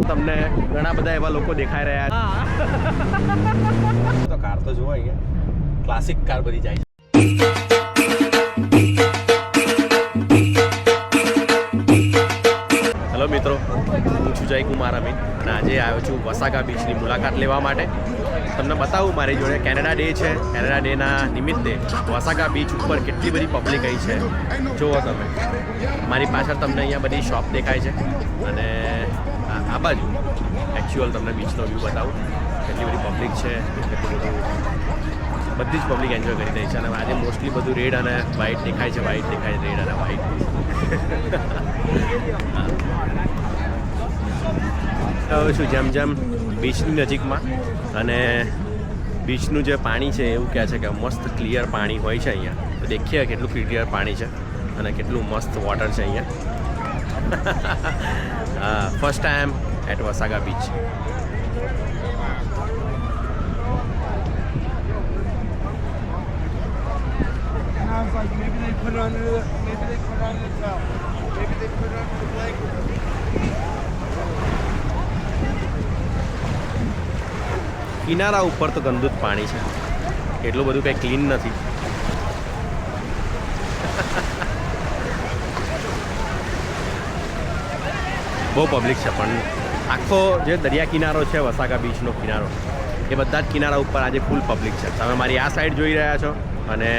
તમને ઘણા બધા એવા લોકો દેખાઈ રહ્યા છે. તો કાર તો જોવા અહીંયા ક્લાસિક કાર બધી જાય છે. હેલો મિત્રો, હું છું જયકુમાર અમીન અને આજે આવ્યો છું વસાકા બીચની મુલાકાત લેવા માટે. તમને બતાવું, મારી જોડે કેનેડા ડે છે. કેનેડા ડેના નિમિત્તે વસાકા બીચ ઉપર કેટલી બધી પબ્લિક આવી છે જુઓ તમે. મારી પાછળ તમને અહીંયા બધી શોપ દેખાય છે અને આ બાજુ એકચ્યુઅલ તમને બીચનો વ્યૂ બતાવું. કેટલી બધી પબ્લિક છે, કેટલું બધું બધી જ પબ્લિક એન્જોય કરી રહી છે. અને આજે મોસ્ટલી બધું રેડ અને વ્હાઇટ દેખાય છે. વ્હાઇટ દેખાય, રેડ અને વ્હાઇટ. આવ્યો છું જેમ જેમ બીચની નજીકમાં, અને બીચનું જે પાણી છે એવું કહે છે કે મસ્ત ક્લિયર પાણી હોય છે અહીંયા. તો દેખીએ કેટલું ક્લિયર પાણી છે અને કેટલું મસ્ત વોટર છે અહીંયા. First time at Vasaka beach. કિનારા ઉપર તો ગંદુ જ પાણી છે, એટલું બધું કંઈ ક્લીન નથી. બહુ પબ્લિક છે, પણ આખો જે દરિયા કિનારો છે વસાકા બીચનો કિનારો, એ બધા જ કિનારા ઉપર આજે ફૂલ પબ્લિક છે. તમે મારી આ સાઈડ જોઈ રહ્યા છો અને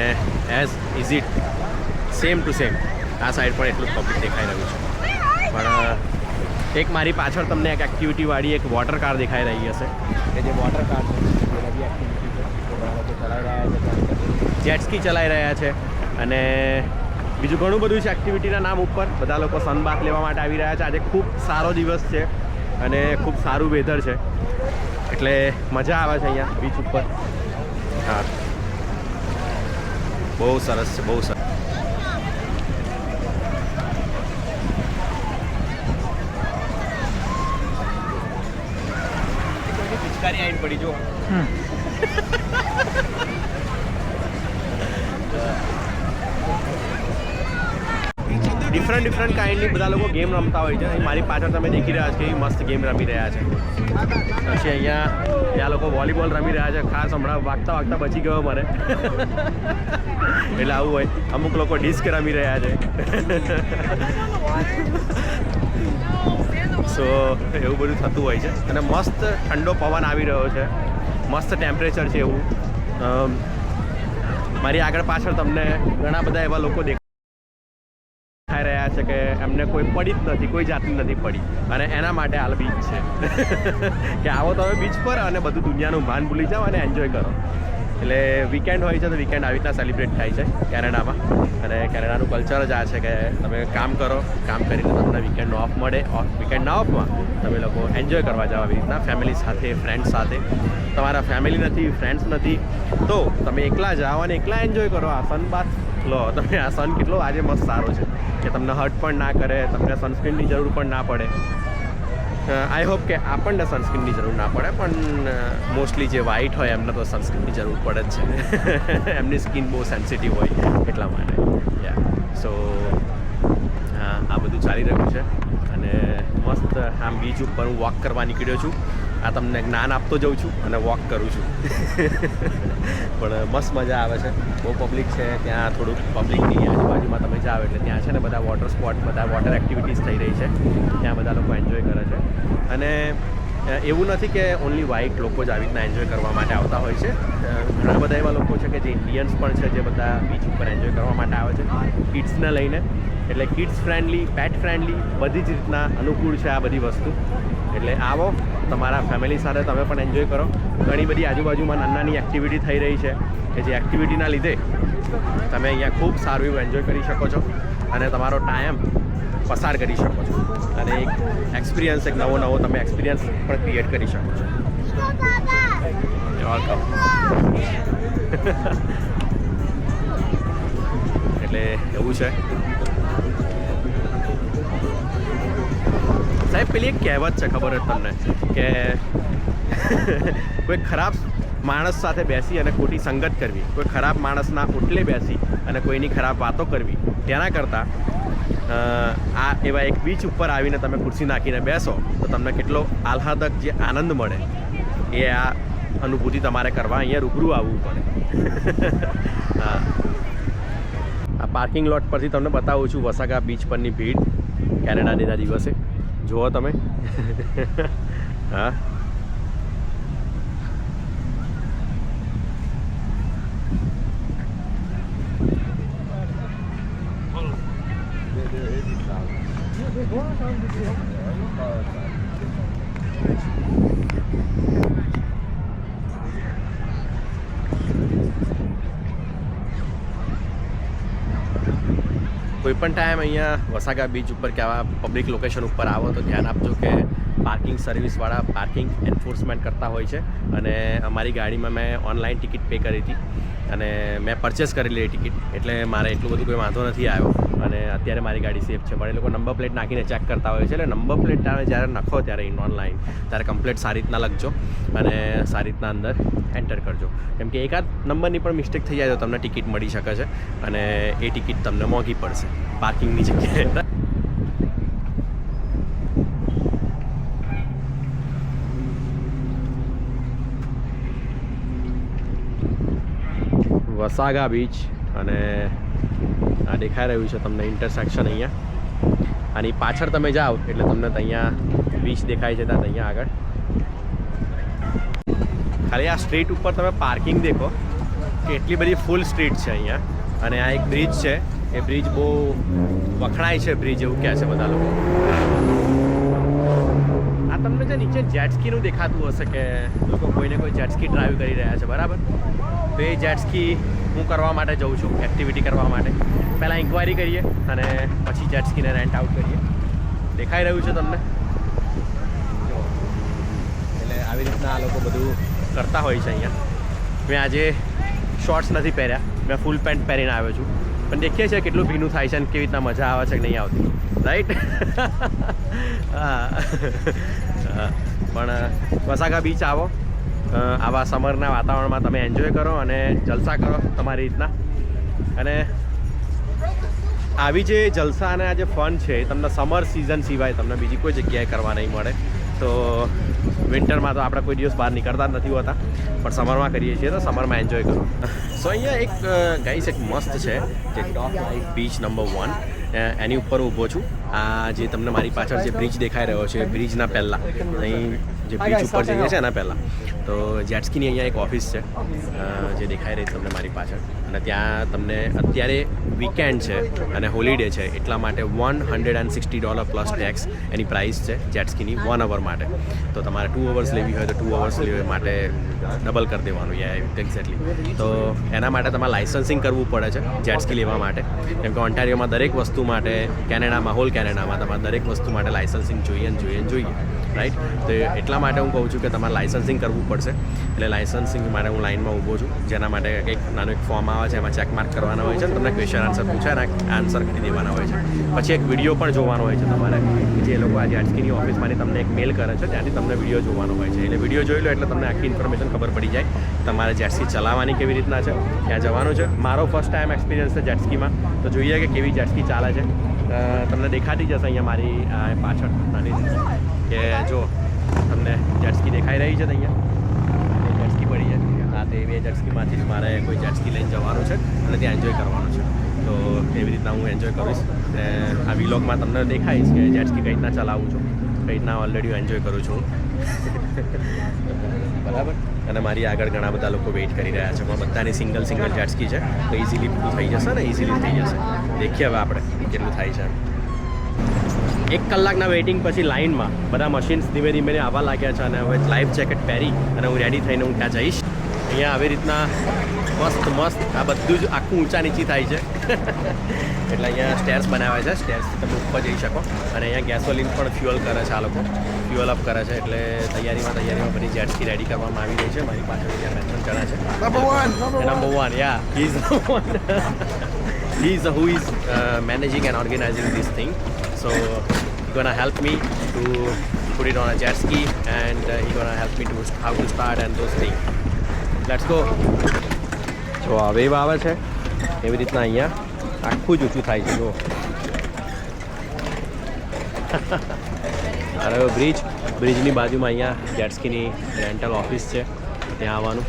as is it same to same આ સાઈડ પણ એટલું જ પબ્લિક દેખાઈ રહ્યું છે. પણ એક મારી પાછળ તમને એક એક્ટિવિટીવાળી એક વોટર કાર દેખાઈ રહી હશે, કે જે વોટર કાર છે એ બધી એક્ટિવિટી છે, ચલાવી રહ્યા છે, જેટસ્કી ચલાવી રહ્યા છે અને બીજું ઘણું બધું છે એક્ટિવિટીના નામ ઉપર. બધા લોકો સનબાથ લેવા માટે આવી રહ્યા છે. આજે ખૂબ સારો દિવસ છે અને ખૂબ સારું વેધર છે, એટલે મજા આવે છે અહીંયા બીચ ઉપર. હા, બહુ સરસ છે, બહુ સરસ. પિચકારી આવીને પડી જો. ડિફરન્ટ કાઇન્ડની બધા લોકો ગેમ રમતા હોય છે. મારી પાછળ તમે દેખી રહ્યા છો કે મસ્ત ગેમ રમી રહ્યા છે. પછી અહીંયા ત્યાં લોકો વોલીબોલ રમી રહ્યા છે. ખાસ હમણાં વાગતા બચી ગયો મને. એટલે આવું હોય. અમુક લોકો ડિસ્ક રમી રહ્યા છે. સો એવું બધું થતું હોય છે. અને મસ્ત ઠંડો પવન આવી રહ્યો છે, મસ્ત ટેમ્પરેચર છે એવું. મારી આગળ પાછળ તમને ઘણા બધા એવા લોકો દેખાઈ રહ્યા છે કે એમને કોઈ પડી જ નથી, કોઈ જાતની નથી પડી, અને એના માટે હાલ બીચ છે. કે આવો તમે બીચ પર અને બધું દુનિયાનું ભાન ભૂલી જાઓ અને એન્જોય કરો. એટલે વીકેન્ડ હોય છે તો વીકેન્ડ આવી રીતના સેલિબ્રેટ થાય છે કેનેડામાં. અને કેનેડાનું કલ્ચર જ આ છે કે તમે કામ કરો, કામ કરીને તમને વીકેન્ડનો ઓફ મળે. વીકેન્ડના ઓફમાં તમે લોકો એન્જોય કરવા જાઓ આવી રીતના ફેમિલી સાથે, ફ્રેન્ડ્સ સાથે. તમારા ફેમિલી નથી, ફ્રેન્ડ્સ નથી, તો તમે એકલા જાઓ અને એકલા એન્જોય કરો. આ સનબાથ લો તમે. આ સન કેટલો આજે મસ્ત સારો છે કે તમને હર્ટ પણ ના કરે, તમને સનસ્ક્રીનની જરૂર પણ ના પડે. આઈ હોપ કે આપણને સનસ્ક્રીનની જરૂર ના પડે, પણ મોસ્ટલી જે વ્હાઇટ હોય એમને તો સનસ્ક્રીનની જરૂર પડે જ છે. એમની સ્કિન બહુ સેન્સિટિવ હોય એટલા માટે. સો આ બધું ચાલી રહ્યું છે અને મસ્ત આમ બીચ ઉપર હું વોક કરવા નીકળ્યો છું. આ તમને જ્ઞાન આપતો જાઉં છું અને વોક કરું છું. પણ મસ્ત મજા આવે છે. બહુ પબ્લિક છે ત્યાં. થોડુંક પબ્લિકની આજુબાજુમાં તમે જાઓ એટલે ત્યાં છે ને બધા વોટર સ્પોટ, બધા વોટર એક્ટિવિટીઝ થઈ રહી છે. ત્યાં બધા લોકો એન્જોય કરે છે. અને એવું નથી કે ઓનલી વ્હાઇટ લોકો જ આવી રીતના એન્જોય કરવા માટે આવતા હોય છે. ઘણા બધા એવા લોકો છે કે જે ઇન્ડિયન્સ પણ છે, જે બધા બીચ ઉપર એન્જોય કરવા માટે આવે છે કિડ્સને લઈને. એટલે કિડ્સ ફ્રેન્ડલી, પેટ ફ્રેન્ડલી, બધી જ રીતના અનુકૂળ છે આ બધી વસ્તુ. એટલે આવો, તમારા ફેમિલી સાથે તમે પણ એન્જોય કરો. ઘણી બધી આજુબાજુમાં નાની એક્ટિવિટી થઈ રહી છે કે જે એક્ટિવિટીના લીધે તમે અહીંયા ખૂબ સારું એવું એન્જોય કરી શકો છો અને તમારો ટાઈમ પસાર કરી શકો છો. અને એક એક્સપિરિયન્સ, એક નવો તમે એક્સપિરિયન્સ પણ ક્રિએટ કરી શકો છો. એટલે એવું છે સાહેબ. પેલી એક કહેવત છે, ખબર જ તમને, કે કોઈ ખરાબ માણસ સાથે બેસી અને ખોટી સંગત કરવી, કોઈ ખરાબ માણસના ઓટલે બેસી અને કોઈની ખરાબ વાતો કરવી, તેના કરતાં આ એવા એક બીચ ઉપર આવીને તમે ખુરશી નાખીને બેસો તો તમને કેટલો આહલાદક જે આનંદ મળે એ આ અનુભૂતિ તમારે કરવા અહીંયા રૂબરૂ આવવું પડે. હા, આ પાર્કિંગ લોટ પરથી તમને બતાવું છું વસાગા બીચ પરની ભીડ કેનેડા ડેના દિવસે. જુઓ તમે. હા, કોઈ પણ ટાઈમ અહીંયા વસાગા બીચ ઉપર કે આવા પબ્લિક લોકેશન ઉપર આવો તો ધ્યાન આપજો કે પાર્કિંગ સર્વિસવાળા પાર્કિંગ એન્ફોર્સમેન્ટ કરતા હોય છે. અને અમારી ગાડીમાં મેં ઓનલાઈન ટિકિટ પે કરી હતી અને મેં પરચેસ કરેલી એ ટિકિટ, એટલે મારે એટલું બધું કોઈ વાંધો નથી આવ્યો અને અત્યારે મારી ગાડી સેફ છે. પણ એ લોકો નંબર પ્લેટ નાખીને ચેક કરતા હોય છે, એટલે નંબર પ્લેટ તમે જ્યારે નખો ત્યારે ઓનલાઈન ત્યારે કમ્પ્લેટ સારી રીતના લખજો અને સારી રીતના અંદર એન્ટર કરજો. કેમ કે એકાદ નંબરની પણ મિસ્ટેક થઈ જાય તો તમને ટિકિટ મળી શકે છે અને એ ટિકિટ તમને મોંઘી પડશે પાર્કિંગની જગ્યાએ. વસાગા બીચ અને આ દેખાઈ રહ્યું છે તમને ઇન્ટરસેક્શન અહીંયા. આની પાછળ તમે જાઓ એટલે તમને અહીંયા બીચ દેખાય છે. ત્યાં અહીંયા આગળ ખાલી આ સ્ટ્રીટ ઉપર તમે પાર્કિંગ દેખો કે એટલી બધી ફૂલ સ્ટ્રીટ છે અહીંયા. અને આ એક બ્રિજ છે, એ બ્રિજ બહુ વખણાય છે બ્રિજ એવું કહે છે બધા લોકો. આ તમને જે નીચે જેટસ્કીનું દેખાતું હશે કે લોકો કોઈને કોઈ જેટસ્કી ડ્રાઈવ કરી રહ્યા છે, બરાબર? તો એ જેટસ્કી હું કરવા માટે જઉં છું, એક્ટિવિટી કરવા માટે. પહેલાં ઇન્ક્વાયરી કરીએ અને પછી જેટસ્કીને રેન્ટ આઉટ કરીએ. દેખાઈ રહ્યું છે તમને? એટલે આવી રીતના આ લોકો બધું કરતા હોય છે અહીંયા. મેં આજે શોર્ટ્સ નથી પહેર્યા, મેં ફૂલ પેન્ટ પહેરીને આવ્યો છું. પણ દેખીએ છીએ કેટલું ભીનું થાય છે અને કેવી રીતના મજા આવે છે કે નહીં આવતી, રાઈટ? હા, પણ વસાગા બીચ આવો, આવા સમરના વાતાવરણમાં તમે એન્જોય કરો અને જલસા કરો તમારી રીતના. અને આવી જે જલસા અને આ જે ફન છે એ તમને સમર સિઝન સિવાય તમને બીજી કોઈ જગ્યાએ કરવા નહીં મળે. તો વિન્ટરમાં તો આપણે કોઈ દિવસ બહાર નીકળતા જ નથી હોતા, પણ સમરમાં કરીએ છીએ તો સમરમાં એન્જોય કરો. સો અહીંયા એક ગાઈસ એક મસ્ત છે જે ટોપ લાઈફ બીચ નંબર 1, એની ઉપર ઊભો છું. આ જે તમને મારી પાછળ જે બ્રિજ દેખાઈ રહ્યો છે, બ્રિજના પહેલાં અહીં જે બ્રિજ ઉપર જઈએ છે એના પહેલાં તો જેટસ્કીની અહીંયા એક ઓફિસ છે જે દેખાઈ રહી તમને મારી પાછળ. અને ત્યાં તમને અત્યારે વીકેન્ડ છે અને હોલિડે છે એટલા માટે $160 પ્લસ ટેક્સ એની પ્રાઇસ છે જેટસ્કીની 1 અવર માટે. તો તમારે 2 અવર્સ લેવી હોય તો 2 અવર્સ લેવી માટે ડબલ કરી દેવાનું. એક્ઝેક્ટલી. તો એના માટે તમારે લાઇસન્સિંગ કરવું પડે છે જેટસ્કી લેવા માટે. કેમ કે ઓન્ટારિયોમાં દરેક વસ્તુ માટે, કેનેડામાં, હોલ કેનેડામાં તમારે દરેક વસ્તુ માટે લાઇસન્સિંગ જોઈએ, રાઈટ? તો એટલા માટે હું કહું છું કે તમારે લાઇસન્સિંગ કરવું પડશે. એટલે લાઇસન્સિંગ માટે હું લાઇનમાં ઊભો છું, જેના માટે કંઈક નાનો એક ફોર્મ આવે છે, એમાં ચેક માર્ક કરવાના હોય છે, તમને ક્વેશ્ચન આન્સર પૂછે અને આન્સર કરી દેવાના હોય છે. પછી એક વિડીયો પણ જોવાનો હોય છે તમારે, જે લોકો આ જેટસ્કીની ઓફિસમાંથી તમને એક મેલ કરે છે, ત્યાંથી તમને વિડીયો જોવાનો હોય છે. એટલે વિડીયો જોઈ લો એટલે તમને આખી ઇન્ફોર્મેશન ખબર પડી જાય તમારે જેટસ્કી ચલાવવાની કેવી રીતના છે, ક્યાં જવાનું છે. મારો ફર્સ્ટ ટાઈમ એક્સપિરિયન્સ છે જેટસ્કીમાં, તો જોઈએ કે કેવી જેટસ્કી ચાલે છે. તમને દેખાતી જશે અહીંયા મારી પાછળ નાની કે જો તમને જેટસ્કી દેખાઈ રહી છે અહીંયા જેટસ્કી પડી છે. હા, તે બે જેટસ્કીમાંથી જ મારે કોઈ જેટસ્કી લઈને જવાનું છે અને ત્યાં એન્જોય કરવાનું છે. તો એવી રીતના હું એન્જોય કરીશ. આ વિલોગમાં તમને દેખાઈશ કે જેટસ્કી કઈ રીતના ચલાવું છું, કઈ રીતના ઓલરેડી એન્જોય કરું છું. બરાબર. અને મારી આગળ ઘણા બધા લોકો વેઇટ કરી રહ્યા છે. બધાની સિંગલ જેટસ્કી છે, તો ઇઝીલી પૂરું થઈ જશે ને, ઇઝીલી થઈ જશે. દેખીએ હવે આપણે કેટલું થાય છે. 1 કલાકના વેઇટિંગ પછી લાઇનમાં બધા મશીન્સ ધીમે ધીમે આવવા લાગ્યા છે અને હવે લાઈફ જેકેટ પહેરી અને હું રેડી થઈને હું ત્યાં જઈશ. અહીંયા આવી રીતના મસ્ત આ બધું જ આખું ઊંચા નીચી થાય છે. એટલે અહીંયા સ્ટેર્સ બનાવ્યા છે, સ્ટેર્સથી તમે ઉપર જઈ શકો. અને અહીંયા ગેસોલિન પણ ફ્યુઅલ કરે છે, આ લોકો ફ્યુઅલ અપ કરે છે. એટલે તૈયારીમાં બધી જેટસ્કી રેડી કરવામાં આવી રહી છે. મારી પાછળ અહીંયા 2-3 જણા છે. Number 1, yeah, he is who is managing and organizing this thing. So he's gonna help me to put it on a jet ski and he's gonna help me to how to start and those things. Let's go. જો આ wave આવે છે એવી રીતના અહીંયા આખું જ ઊંચું થાય છે. જો અરે બ્રિજની બાજુમાં અહીંયા જેટસ્કીની રેન્ટલ ઓફિસ છે, ત્યાં આવવાનું.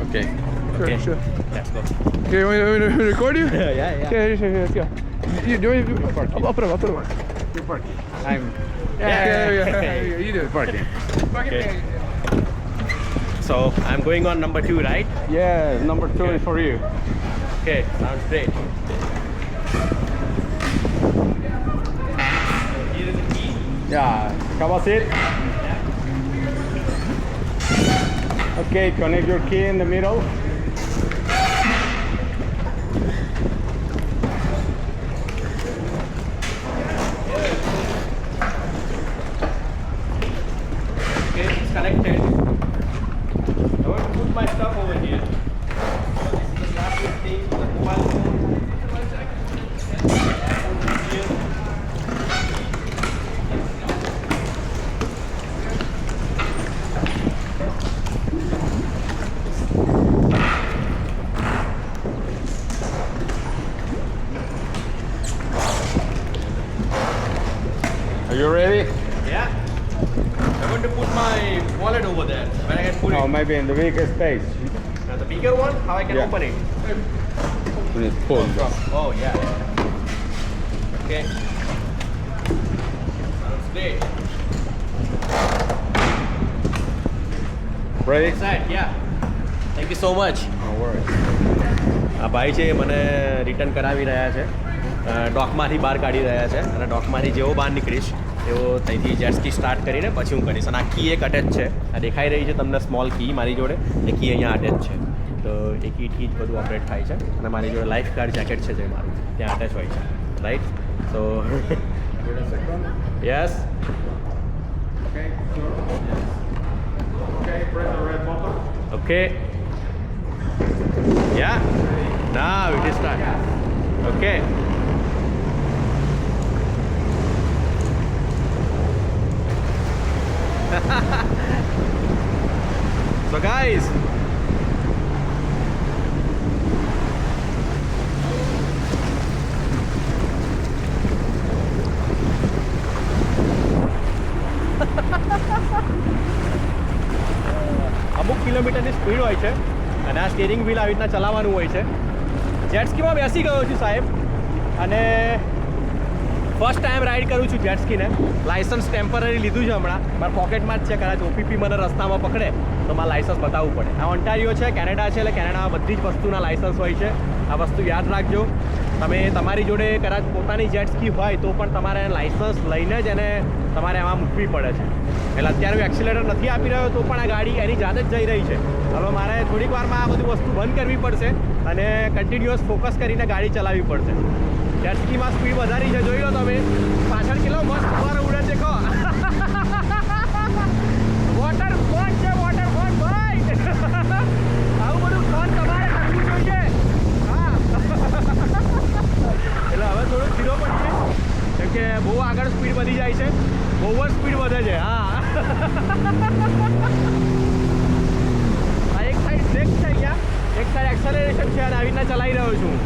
Okay. Okay. Sure. Let's go. Okay, you want me to record you? Yeah. Yeah, let's go. You do it. I'll put it on. You're parking. I'm. Yeah. You do it. Parking. Okay. So I'm going on number 2, right? Yeah, number 2 is for you. Okay, sounds great. Here is the key. Yeah, have a seat. Okay, connect your key in the middle. Okay, it's connected. I want to put my stuff over here. This is the plastic thing, the mobile phone. Here. Are you ready? Yeah. I want to put my wallet over there. Where I can put Oh, it. maybe in the bigger space. Now the bigger one, how I can Yeah. open it? Pull. Oh yeah. Okay. Sounds great. Ready? Inside, yeah. Thank you so much. No worries. આ ભાઈ છે એ મને return કરાવી રહ્યા છે, ડોકમાંથી બહાર કાઢી રહ્યા છે, અને ડોકમાંથી જેવો બહાર નીકળીશ એવો ત્યાંથી જેટસ્કી સ્ટાર્ટ કરીને પછી હું કરીશ. અને આ કી એક અટેચ છે, આ દેખાઈ રહી છે તમને સ્મોલ કી મારી જોડે, એ કી અહીંયા અટેચ છે. તો એ કીથી જ બધું ઓપરેટ થાય છે. અને મારી જોડે લાઈફ ગાર્ડ જેકેટ છે જે મારું ત્યાં અટેચ હોય છે, right? So yes. Okay, sure. Okay, press the red button. Okay. Yeah. Now it is start. Okay. So guys, અમુક કિલોમીટરની સ્પીડ હોય છે અને આ સ્ટીરિંગ વ્હીલ આવી રીતના ચલાવવાનું હોય છે. જેટસ્કીમાં બેસી ગયો છું સાહેબ, અને ફર્સ્ટ ટાઈમ રાઈડ કરું છું જેટસ્કીને. લાયસન્સ ટેમ્પરરી લીધું છે હમણાં, મારા પોકેટમાં જ છે. કદાચ ઓપીપી મને રસ્તામાં પકડે તો મારે લાયસન્સ બતાવવું પડે. આ ઓન્ટારિયો છે, કેનેડા છે, એટલે કેનેડામાં બધી જ વસ્તુના લાયસન્સ હોય છે. આ વસ્તુ યાદ રાખજો. તમે તમારી જોડે કદાચ પોતાની જેટસ્કી હોય તો પણ તમારે લાયસન્સ લઈને જ એને તમારે એમાં મૂકવી પડે છે. એટલે અત્યારે હું એક્સિલેટર નથી આપી રહ્યો તો પણ આ ગાડી એની જાતે જ જઈ રહી છે. હવે મારે થોડીક વારમાં આ બધી વસ્તુ બંધ કરવી પડશે અને કન્ટિન્યુઅસ ફોકસ કરીને ગાડી ચલાવવી પડશે. જેટસ્કીમાં સ્પીડ વધારી છે, જોઈ લો તમે પાછળ કેટલો મસ્ત ઉપર ઉડે છે. કહો વોટર ફોન છે, વોટર ફોન ભાઈ. આવું બધું ફોન તમારે કરવું જોઈએ. હા એટલે હવે થોડું ધીરો પડશે કેમ કે બહુ આગળ સ્પીડ વધી જાય છે, બહુ જ સ્પીડ વધે છે. હા આ એક સાઈડ બ્રેક છે અહીંયા, એક સાઈડ એક્સેલરેશન છે, અને આવી રીતના ચલાવી રહ્યો છું.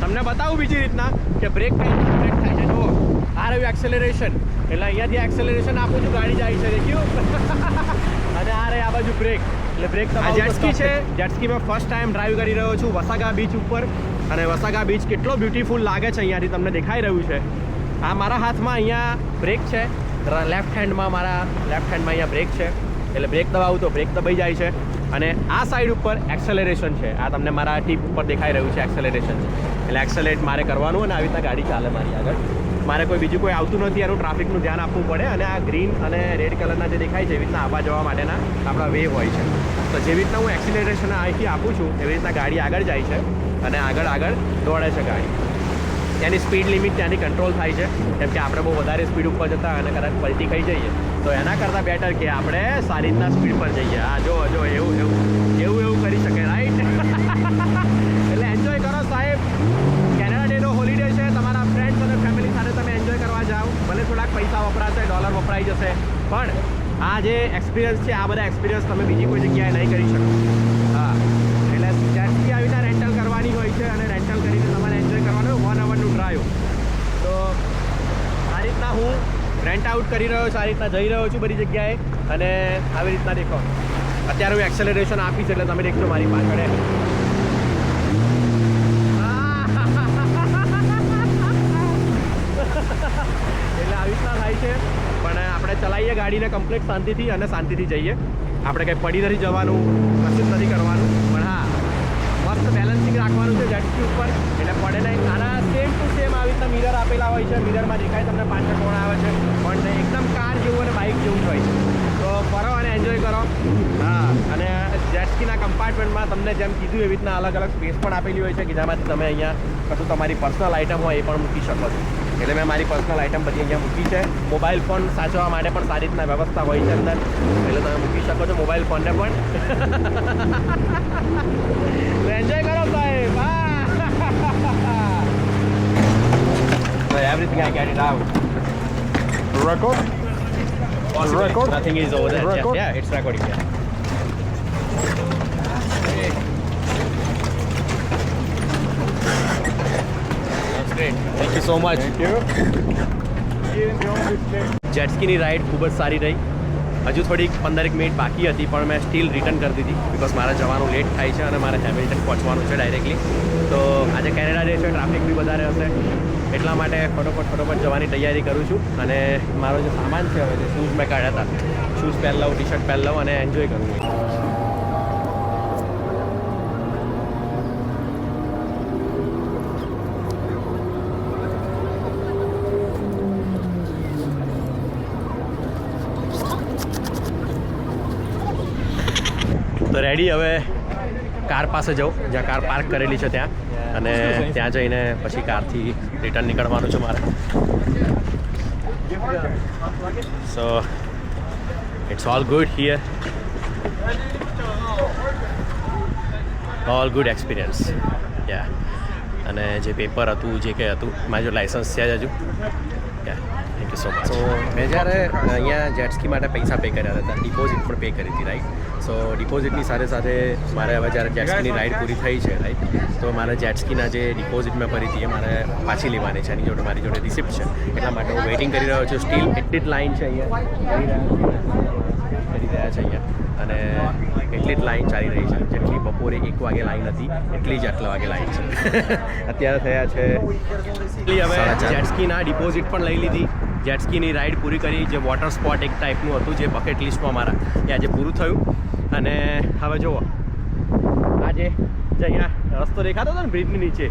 તમને બતાવું બીજી રીતના કે બ્રેક કઈ રીતના બ્રેક થાય છે. જુઓ, આ રહ્યું એક્સેલરેશન, એટલે અહીંયાથી એક્સેલરેશન આપું છું, ગાડી જાય છે, દેખ્યું? અને આ રહી આ બાજુ બ્રેક, એટલે બ્રેક આ જેટસ્કી છે. જેટસ્કી મેં ફર્સ્ટ ટાઈમ ડ્રાઈવ કરી રહ્યો છું વસાગા બીચ ઉપર, અને વસાગા બીચ કેટલો બ્યુટીફુલ લાગે છે અહીંયાથી તમને દેખાઈ રહ્યું છે. આ મારા હાથમાં અહીંયા બ્રેક છે, લેફ્ટ હેન્ડમાં મારા લેફ્ટ હેન્ડમાં અહીંયા બ્રેક છે, એટલે બ્રેક દબાવું તો બ્રેક દબાઈ જાય છે. અને આ સાઈડ ઉપર એક્સેલરેશન છે, આ તમને મારા ટીપ ઉપર દેખાઈ રહ્યું છે એક્સેલરેશન છે, એટલે એક્સેલરેટ મારે કરવાનું અને આવી રીતના ગાડી ચાલે મારી આગળ. મારે કોઈ બીજું કોઈ આવતું નથી, એનું ટ્રાફિકનું ધ્યાન આપવું પડે. અને આ ગ્રીન અને રેડ કલરના જે દેખાય છે એવી રીતના આવવા જવા માટેના આપણા વે હોય છે. તો જેવી રીતના હું એક્સિલેરેશન અહીંથી આપું છું એવી રીતના ગાડી આગળ જાય છે અને આગળ દોડે છે ગાડી. ત્યાંની સ્પીડ લિમિટ ત્યાંથી કંટ્રોલ થાય છે, કેમ કે આપણે બહુ વધારે સ્પીડ ઉપર જતા અને કદાચ પલટી ખાઈ જઈએ તો એના કરતાં બેટર કે આપણે સારી રીતના સ્પીડ પર જઈએ. હા જો એવું કરી શકે, રાઈટ? એટલે એન્જોય કરો સાહેબ. કેનેડા ડેનો હોલિડે છે, તમારા ફ્રેન્ડ્સ અને ફેમિલી સાથે તમે એન્જોય કરવા જાઓ. ભલે થોડાક પૈસા વપરાશે, ડોલર વપરાઈ જશે, પણ આ જે એક્સપિરિયન્સ છે, આ બધા એક્સપિરિયન્સ તમે બીજી કોઈ જગ્યાએ નહીં કરી શકો. હા, એટલે જેટસ્કી આવીને રેન્ટલ કરવાની હોય અને રેન્ટલ કરીને તમારે એન્જોય કરવાનું 1 અવરનું ડ્રાઈવ. તો આ રીતના હું રેન્ટ આઉટ કરી રહ્યો છું, આ રીતના જઈ રહ્યો છું બધી જગ્યાએ અને આવી રીતના દેખો અત્યારે હું એક્સેલરેશન આપીશ એટલે તમે દેખજો મારી પાછળ એટલે આવી રીતના થાય છે. પણ આપણે ચલાવીએ ગાડીને કમ્પ્લીટ શાંતિથી અને શાંતિથી જઈએ. આપણે કંઈ પડી નથી જવાનું, કશું જ નથી કરવાનું, પણ હા મસ્ત બેલેન્સિંગ રાખવાનું છે જેટ સ્કી ઉપર એટલે પડે નહીં. આના સેમ ટુ સેમ આવી રીતના મિરર આપેલા હોય છે, મિરરમાં દેખાય તમને પાછળ કોણ આવે છે, પણ એકદમ કાર જેવું અને બાઇક જેવું જ હોય છે. તો ફરો અને એન્જોય કરો. હા, અને જેટ સ્કીના કમ્પાર્ટમેન્ટમાં તમને જેમ કીધું એવી રીતના અલગ અલગ સ્પેસ પણ આપેલી હોય છે કે જેમાંથી તમે અહીંયા કશું તમારી પર્સનલ આઇટમ હોય એ પણ મૂકી શકો છો. એટલે મેં મારી પર્સનલ આઇટમ બધી અહીંયા મૂકી છે. મોબાઈલ ફોન સાચવવા માટે પણ સારી રીતના વ્યવસ્થા હોય છે અંદર, એટલે તમે મૂકી શકો છો મોબાઈલ ફોનને પણ. એન્જોય કરો સાહેબ. Everything I get it out. Record? Possibly. Record? Nothing is over there. Record? Yeah, it's recording. Yeah. That's great. Thank you so much. Thank you. Jet સ્કીની રાઈડ ખૂબ જ સારી રહી. હજુ થોડીક 15 મિનિટ બાકી હતી પણ મેં સ્ટીલ રિટર્ન કરી દીધી બિકોઝ મારે જવાનું લેટ થાય છે અને મારે હેમિલ્ટન પહોંચવાનું છે ડાયરેક્ટલી. તો આજે કેનેડા જે છે ટ્રાફિક બી વધારે હશે એટલા માટે ફટોફટ જવાની તૈયારી કરું છું. અને મારો જે સામાન છે હવે જે શૂઝ મેં કાઢ્યા હતા, શૂઝ પહેરી લઉં, ટી શર્ટ પહેરી લઉં અને એન્જોય કરું. તો રેડી, હવે કાર પાસે જાઉં જ્યાં કાર પાર્ક કરેલી છે ત્યાં, અને ત્યાં જઈને પછી કારથી રિટર્ન નીકળવાનું છે મારે. So it's all good here, all good experience. Yeah, અને જે પેપર હતું જે કંઈ હતું મારું લાઇસન્સ છે જ હજુ. Thank you so much. So મેં જ્યારે અહીંયા જેટ સ્કી માટે પૈસા પે કર્યા હતા, ડિપોઝિટ પણ પે કરી હતી, રાઈટ. સો ડિપોઝિટની સાથે સાથે મારે હવે જ્યારે જેટ સ્કીની રાઈડ પૂરી થઈ છે, રાઈટ, તો મારે જેટ સ્કીના જે ડિપોઝિટ મેં ભરી હતી એ મારે પાછી લેવાની છે. એની જોડે મારી જોડે રિસિપ્ટ છે, એટલા માટે હું વેઇટિંગ કરી રહ્યો છું. સ્ટીલ એટલી જ લાઈન છે અહીંયા કરી રહ્યા છે અહીંયા, અને એટલી જ લાઈન ચાલી રહી છે જેટલી બપોરે 1 વાગે લાઈન હતી એટલી જ આટલા વાગે લાઈન છે. અત્યારે થયા છે હવે જેટ સ્કીના ડિપોઝિટ પણ લઈ લીધી, જેટ સ્કીની રાઈડ પૂરી કરી. જે વોટર સ્પોટ એક ટાઈપનું હતું જે બકેટ લિસ્ટમાં મારા, એ આજે પૂરું થયું. અને હવે જુઓ આજે જે અહીંયા રસ્તો દેખાતો હતો ને બ્રિજની નીચે,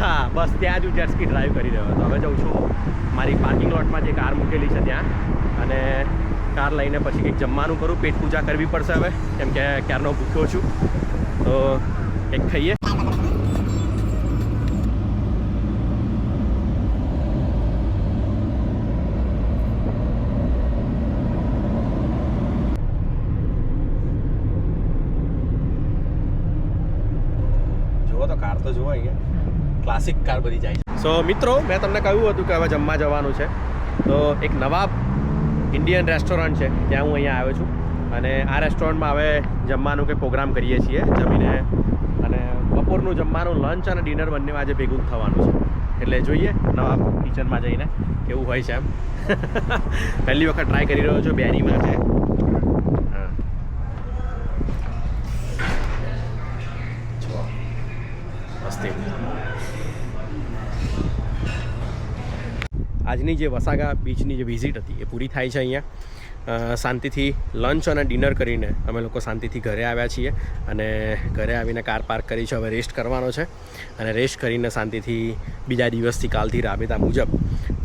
હા બસ ત્યાં જ હું જેટ સ્કી ડ્રાઈવ કરી રહ્યો હતો. હવે જાઉં છું મારી પાર્કિંગ લોટમાં જે કાર મૂકેલી છે ત્યાં, અને કાર લઈને પછી કંઈક જમવાનું કરું. પેટ પૂજા કરવી પડશે હવે, કેમ કે ક્યારનો ભૂખ્યો છું. તો કંઈક ખાઈએ. તો કાર તો જુઓ અહીંયા ક્લાસિક કાર બધી જાય છે. સો મિત્રો, મેં તમને કહ્યું હતું કે હવે જમવા જવાનું છે, તો એક નવાબ ઇન્ડિયન રેસ્ટોરન્ટ છે ત્યાં હું અહીંયા આવ્યો છું. અને આ રેસ્ટોરન્ટમાં હવે જમવાનું કંઈ પ્રોગ્રામ કરીએ છીએ જમીને, અને બપોરનું જમવાનું, લંચ અને ડિનર બંને આજે ભેગું થવાનું છે. એટલે જોઈએ નવાબ કિચનમાં જઈને કેવું હોય છે એમ. પહેલી વખત ટ્રાય કરી રહ્યો છું. બેરીમાં છે. આજની જે વસાગા બીચની જે વિઝિટ હતી એ પૂરી થાય છે અહીંયા. શાંતિથી લંચ અને ડિનર કરીને અમે લોકો શાંતિથી ઘરે આવ્યા છીએ, અને ઘરે આવીને કાર પાર્ક કરી છે. હવે રેસ્ટ કરવાનો છે, અને રેસ્ટ કરીને શાંતિથી બીજા દિવસથી કાલથી રાબેતા મુજબ,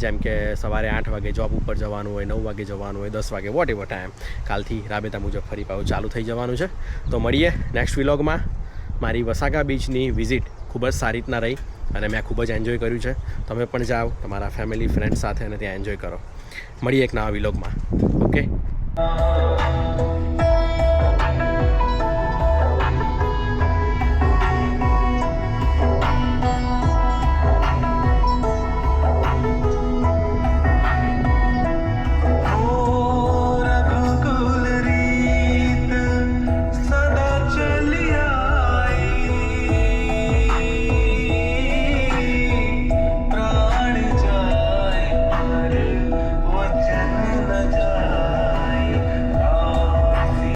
જેમ કે સવારે 8 વાગે જોબ ઉપર જવાનું હોય, 9 વાગે જવાનું હોય, 10 વાગે વોટ એવર ટાઈમ, કાલથી રાબેતા મુજબ ફરી પાછું ચાલુ થઈ જવાનું છે. તો મળીએ નેક્સ્ટ વ્લોગમાં. મારી વસાગા બીચની વિઝિટ ખૂબ જ સારી રીતના રહી અને મેં ખૂબ જ એન્જોય કર્યું છે. તમે પણ જાઓ તમારા ફેમિલી ફ્રેન્ડ સાથે અને ત્યાં એન્જોય કરો. મળીએ એક નવા વ્લોગમાં. ઓકે.